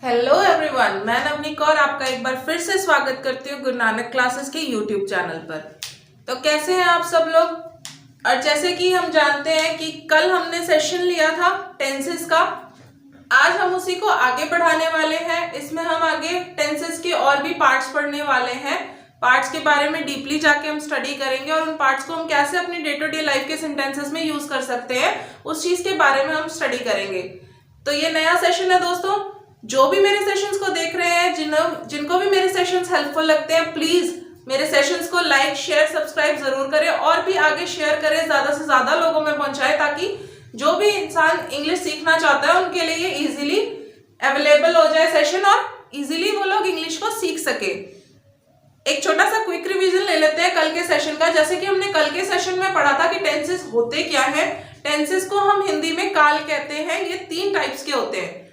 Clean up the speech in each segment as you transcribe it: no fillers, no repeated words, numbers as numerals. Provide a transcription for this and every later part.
Hello everyone, मैं नवनीत कौर आपका एक बार फिर से स्वागत करती हूँ गुरु नानक क्लासेस के यूट्यूब चैनल पर। तो कैसे हैं आप सब लोग। और जैसे कि हम जानते हैं कि कल हमने सेशन लिया था टेंसेस का, आज हम उसी को आगे बढ़ाने वाले हैं। इसमें हम आगे टेंसेस के और भी पार्ट्स पढ़ने वाले हैं। पार्ट्स के बारे में डीपली जाके हम स्टडी करेंगे और उन पार्ट्स को हम कैसे अपनी डे टू डे लाइफ के सेंटेंसेस में यूज कर सकते हैं उस चीज के बारे में हम स्टडी करेंगे। तो ये नया सेशन है दोस्तों। जो भी मेरे सेशंस को देख रहे हैं, जिनको भी मेरे सेशंस हेल्पफुल लगते हैं, प्लीज मेरे सेशंस को लाइक शेयर सब्सक्राइब जरूर करें और भी आगे शेयर करें, ज्यादा से ज्यादा लोगों में पहुंचाएं ताकि जो भी इंसान इंग्लिश सीखना चाहता है उनके लिए ये इजीली अवेलेबल हो जाए सेशन और इजीली वो लोग इंग्लिश को सीख सके। एक छोटा सा क्विक रिवीजन ले लेते हैं कल के सेशन का। जैसे कि हमने कल के सेशन में पढ़ा था कि टेंसेस होते क्या है। टेंसेस को हम हिंदी में काल कहते हैं। ये 3 टाइप्स के होते हैं,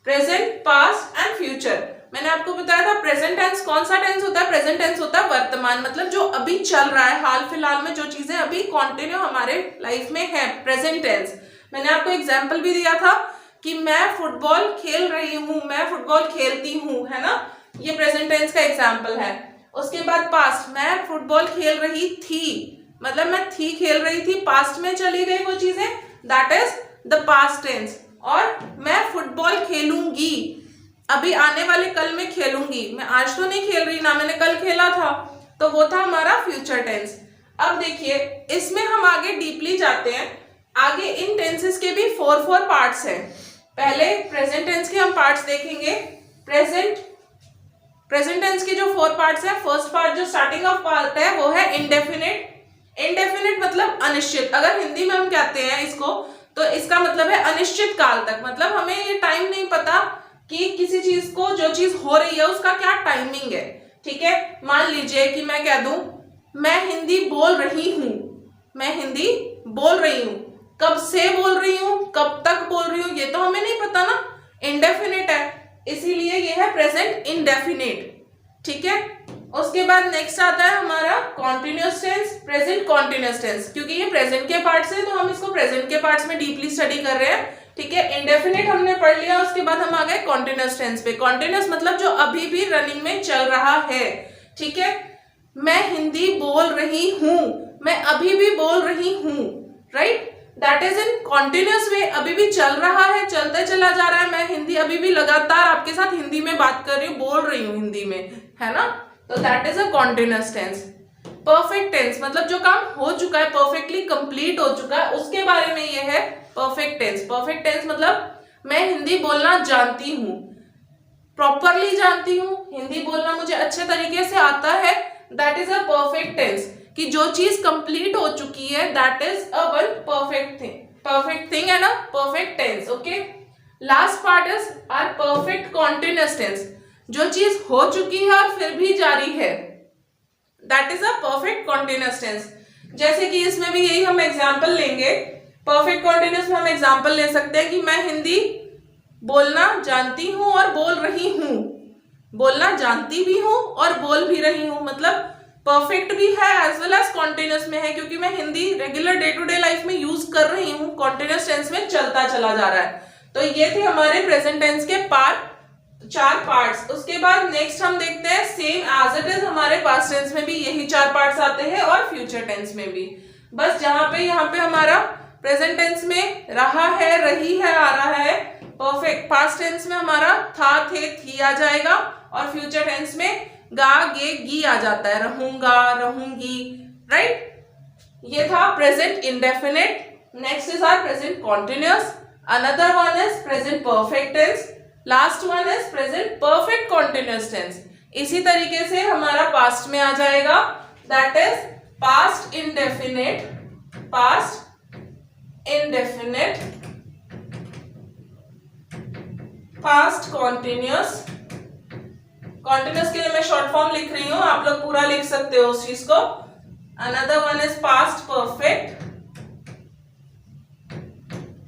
प्रेजेंट, पास्ट एंड फ्यूचर। मैंने आपको बताया था प्रेजेंट टेंस कौन सा टेंस होता है। प्रेजेंट टेंस होता है वर्तमान, मतलब जो अभी चल रहा है, हाल फिलहाल में जो चीजें अभी कंटिन्यू हमारे लाइफ में है, प्रेजेंट टेंस। मैंने आपको एग्जांपल भी दिया था कि मैं फुटबॉल खेल रही हूं, मैं फुटबॉल खेलती हूं, है ना, ये प्रेजेंट टेंस का एग्जाम्पल है। उसके बाद पास्ट, मैं फुटबॉल खेल रही थी, मतलब मैं थी खेल रही थी, पास्ट में चली गई वो चीजें, that is the past tense. और मैं फुटबॉल खेलूंगी, अभी आने वाले कल में खेलूंगी, मैं आज तो नहीं खेल रही ना, मैंने कल खेला था, तो वो था हमारा फ्यूचर टेंस। अब देखिए इसमें हम आगे डीपली जाते हैं। आगे इन टेंसेस के भी 4 पार्ट्स हैं। पहले प्रेजेंट टेंस के हम पार्ट्स देखेंगे। प्रेजेंट टेंस के जो 4 पार्ट्स हैं, फर्स्ट पार्ट जो स्टार्टिंग ऑफ पार्ट है वो है इंडेफिनिट। इंडेफिनिट मतलब अनिश्चित। अगर हिंदी में हम कहते हैं इसको तो इसका मतलब है अनिश्चित काल तक, मतलब हमें ये टाइम नहीं पता कि किसी चीज को, जो चीज हो रही है उसका क्या टाइमिंग है। ठीक है, मान लीजिए कि मैं कह दूं मैं हिंदी बोल रही हूं, मैं हिंदी बोल रही हूं, कब से बोल रही हूं, कब तक बोल रही हूं, ये तो हमें नहीं पता ना, इंडेफिनिट है, इसीलिए ये है प्रेजेंट इंडेफिनिट। ठीक है, उसके बाद नेक्स्ट आता है हमारा continuous tense, present continuous tense. क्योंकि ये प्रेजेंट के पार्ट्स है तो हम इसको प्रेजेंट के पार्ट्स में डीपली स्टडी कर रहे हैं। ठीक है, इंडेफिनिट हमने पढ़ लिया, उसके बाद हम आ गए कॉन्टिन्यूअस टेंस पे। कॉन्टिन्यूअस मतलब जो अभी भी रनिंग में चल रहा है। ठीक है, मैं हिंदी बोल रही हूं, मैं अभी भी बोल रही हूं, right, that is in continuous way, अभी भी चल रहा है, चलते चला जा रहा है। मैं हिंदी अभी भी लगातार आपके साथ हिंदी में बात कर रही हूँ, बोल रही हूँ हिंदी में, है ना, तो that is a continuous tense. Perfect tense मतलब जो काम हो चुका है, परफेक्टली कंप्लीट हो चुका है, उसके बारे में ये है परफेक्ट टेंस। परफेक्ट टेंस मतलब मैं हिंदी बोलना जानती हूँ, प्रॉपरली जानती हूँ, हिंदी बोलना मुझे अच्छे तरीके से आता है, that is a perfect tense. कि जो चीज कंप्लीट हो चुकी है, that is a one perfect thing, perfect thing and a perfect tense. Okay, last part is our perfect continuous tense, जो चीज हो चुकी है और फिर भी जारी है, that is a perfect continuous tense. जैसे कि इसमें भी यही हम एग्जांपल लेंगे। परफेक्ट कॉन्टिन्यूअस में हम एग्जांपल ले सकते हैं कि मैं हिंदी बोलना जानती हूं और बोल रही हूं, बोलना जानती भी हूं और बोल भी रही हूं, मतलब परफेक्ट भी है एज वेल एज कॉन्टिन्यूअस में है, क्योंकि मैं Hindi regular day to day life में यूज कर रही हूं, कॉन्टिन्यूअस टेंस में चलता चला जा रहा है। तो ये थे हमारे प्रेजेंट टेंस के 4 पार्ट्स। उसके बाद नेक्स्ट हम देखते हैं सेम एज इट इज हमारे पास्ट टेंस में भी यही 4 पार्ट्स आते हैं और फ्यूचर टेंस में भी। बस यहाँ पे हमारा प्रेजेंट टेंस में रहा है, रही है आ रहा है, परफेक्ट पास्ट टेंस में हमारा था, थे, थी आ जाएगा, और फ्यूचर टेंस में गा, गे, गी आ जाता है, रहूंगा, रहूंगी, राइट। ये था present indefinite. Next is our present continuous, another one is present perfect tense, last one is present perfect continuous tense. इसी तरीके से हमारा पास्ट में आ जाएगा, that is past indefinite, past indefinite, past continuous. Continuous के लिए मैं शॉर्ट फॉर्म लिख रही हूं, आप लोग पूरा लिख सकते हो उस चीज को। Another one is past perfect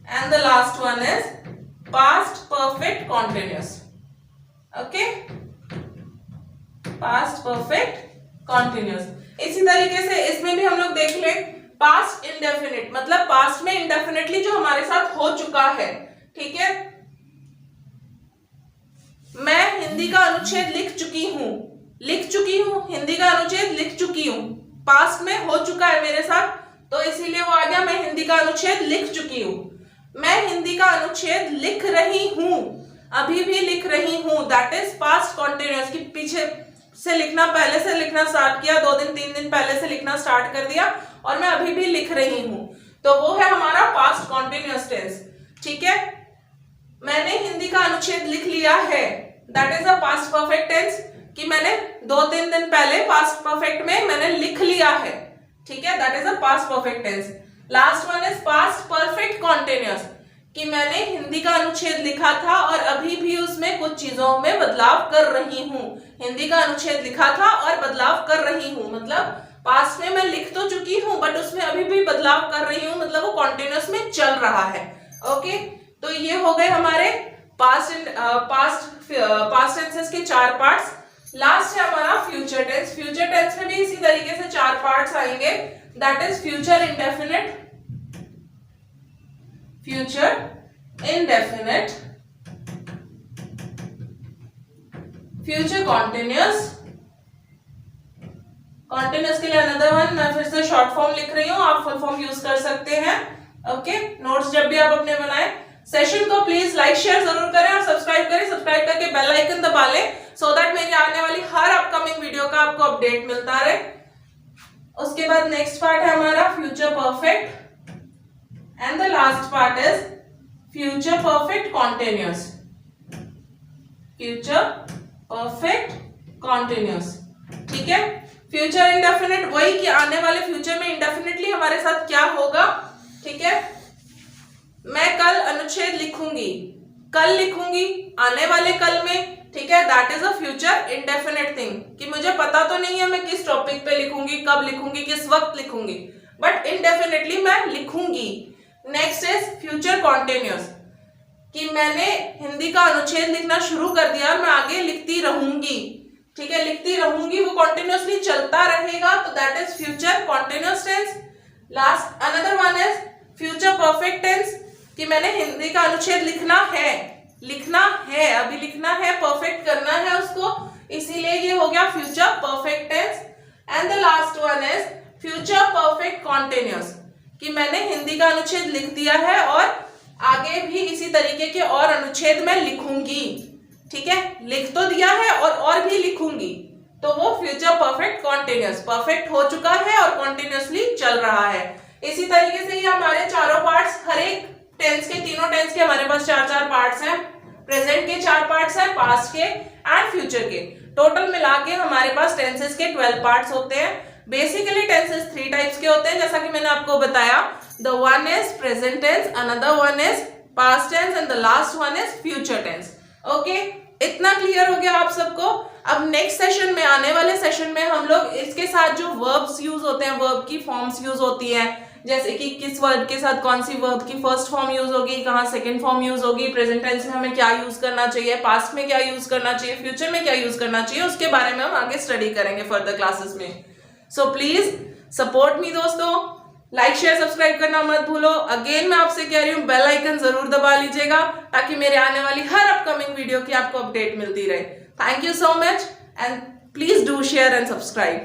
and the last one is past perfect continuous. Okay, past perfect continuous. इसी तरीके से इसमें भी हम लोग देख ले पास्ट इंडेफिनिट, मतलब पास्ट में इंडेफिनिटली जो हमारे साथ हो चुका है। ठीक है, हिंदी का अनुच्छेद लिख चुकी हूँ, लिख चुकी हूँ, हिंदी का अनुच्छेद लिख चुकी हूँ, पास्ट में हो चुका है मेरे साथ, तो इसीलिए वो आ गया मैं हिंदी का अनुच्छेद लिख चुकी हूँ। मैं हिंदी का अनुच्छेद लिख रही हूँ, अभी भी लिख रही हूँ, दैट इज पास्ट कॉन्टिन्यूअस, की पीछे से लिखना, पहले से लिखना स्टार्ट किया, 2 दिन 3 दिन पहले से लिखना स्टार्ट कर दिया और मैं अभी भी लिख रही हूँ, तो वो है हमारा पास्ट कॉन्टिन्यूअस टेंस। ठीक है, मैंने हिंदी का अनुच्छेद लिख लिया है, that is a past perfect tense, कि मैंने 2-3 दिन पहले पास्ट परफेक्ट में मैंने लिख लिया है। ठीक है, that is a past perfect tense. Last one is past perfect continuous, कि मैंने हिंदी का अनुच्छेद लिखा था और अभी भी उसमें कुछ चीजों में बदलाव कर रही हूँ। हिंदी का अनुच्छेद लिखा था और बदलाव कर रही हूँ, मतलब पास्ट में मैं लिख तो चुकी हूँ बट उसमें अभी भी बदलाव कर रही हूँ, मतलब वो कॉन्टिन्यूअस में चल रहा है। ओके, तो ये हो गए हमारे पास्ट टेंसेस के 4 पार्ट्स। लास्ट है हमारा फ्यूचर टेंस। फ्यूचर टेंस में भी इसी तरीके से 4 पार्ट्स आएंगे, that is future indefinite, future indefinite, future continuous, continuous के लिए अनदर वन, मैं फिर से शॉर्ट फॉर्म लिख रही हूं, आप फुल फॉर्म यूज कर सकते हैं। ओके, नोट्स जब भी आप अपने बनाए, सेशन को प्लीज लाइक शेयर जरूर करें और सब्सक्राइब करें, सब्सक्राइब करके बेल आइकन दबा लें सो दैट मेरी आने वाली हर अपकमिंग वीडियो का आपको अपडेट मिलता रहे। उसके बाद नेक्स्ट पार्ट है हमारा future perfect and the last part is future perfect continuous, future perfect continuous। ठीक है, फ्यूचर इंडेफिनिट वही कि आने वाले फ्यूचर में इंडेफिनिटली हमारे साथ क्या होगा। ठीक है, मैं कल अनुच्छेद लिखूंगी, कल लिखूंगी, आने वाले कल में। ठीक है, that is a future indefinite thing, कि मुझे पता तो नहीं है मैं किस टॉपिक पे लिखूंगी, कब लिखूंगी, किस वक्त लिखूंगी, बट इंडेफिनिटली मैं लिखूंगी। नेक्स्ट इज फ्यूचर कॉन्टिन्यूअस, कि मैंने हिंदी का अनुच्छेद लिखना शुरू कर दिया और मैं आगे लिखती रहूंगी। ठीक है, लिखती रहूंगी, वो कॉन्टिन्यूअसली चलता रहेगा, तो that is future continuous tense. Last another one is future perfect tense, कि मैंने हिंदी का अनुच्छेद लिखना है, लिखना है, अभी लिखना है, परफेक्ट करना है उसको, इसीलिए ये हो गया future perfect tense. And the last one is future perfect continuous, कि मैंने हिंदी का अनुच्छेद लिख दिया है और आगे भी इसी तरीके के और अनुच्छेद मैं लिखूंगी। ठीक है, लिख तो दिया है और भी लिखूंगी, तो वो फ्यूचर परफेक्ट कॉन्टिन्यूअस, परफेक्ट हो चुका है और कॉन्टिन्यूअसली चल रहा है। इसी तरीके से ये हमारे चारों पार्ट्स, हर एक टेंस के, तीनों टेंस के हमारे पास 4-4 पार्ट्स हैं। प्रेजेंट के 4 पार्ट्स हैं, पास्ट के एंड फ्यूचर के, टोटल मिला के हमारे पास टेंसेस के 12 पार्ट्स होते हैं। बेसिकली टेंसेस 3 टाइप्स के होते हैं, जैसा कि मैंने आपको बताया, the one is present tense, another one is past tense and the last one is future tense. Okay, इतना क्लियर हो गया आप सबको। अब नेक्स्ट सेशन में, आने वाले सेशन में हम लोग इसके साथ जो वर्ब्स यूज होते हैं, वर्ब की फॉर्म्स यूज होती हैं, जैसे कि किस वर्ब के साथ कौन सी वर्ब की फर्स्ट फॉर्म यूज होगी, कहाँ सेकंड फॉर्म यूज होगी, प्रेजेंट टेंस में हमें क्या यूज करना चाहिए, पास्ट में क्या यूज करना चाहिए, फ्यूचर में क्या यूज करना चाहिए, उसके बारे में हम आगे स्टडी करेंगे फर्दर क्लासेस में। सो प्लीज सपोर्ट मी दोस्तों, लाइक शेयर सब्सक्राइब करना मत भूलो। अगेन मैं आपसे कह रही हूँ बेल आइकन जरूर दबा लीजिएगा ताकि मेरे आने वाली हर अपकमिंग वीडियो की आपको अपडेट मिलती रहे। Thank you so much and please do share and subscribe.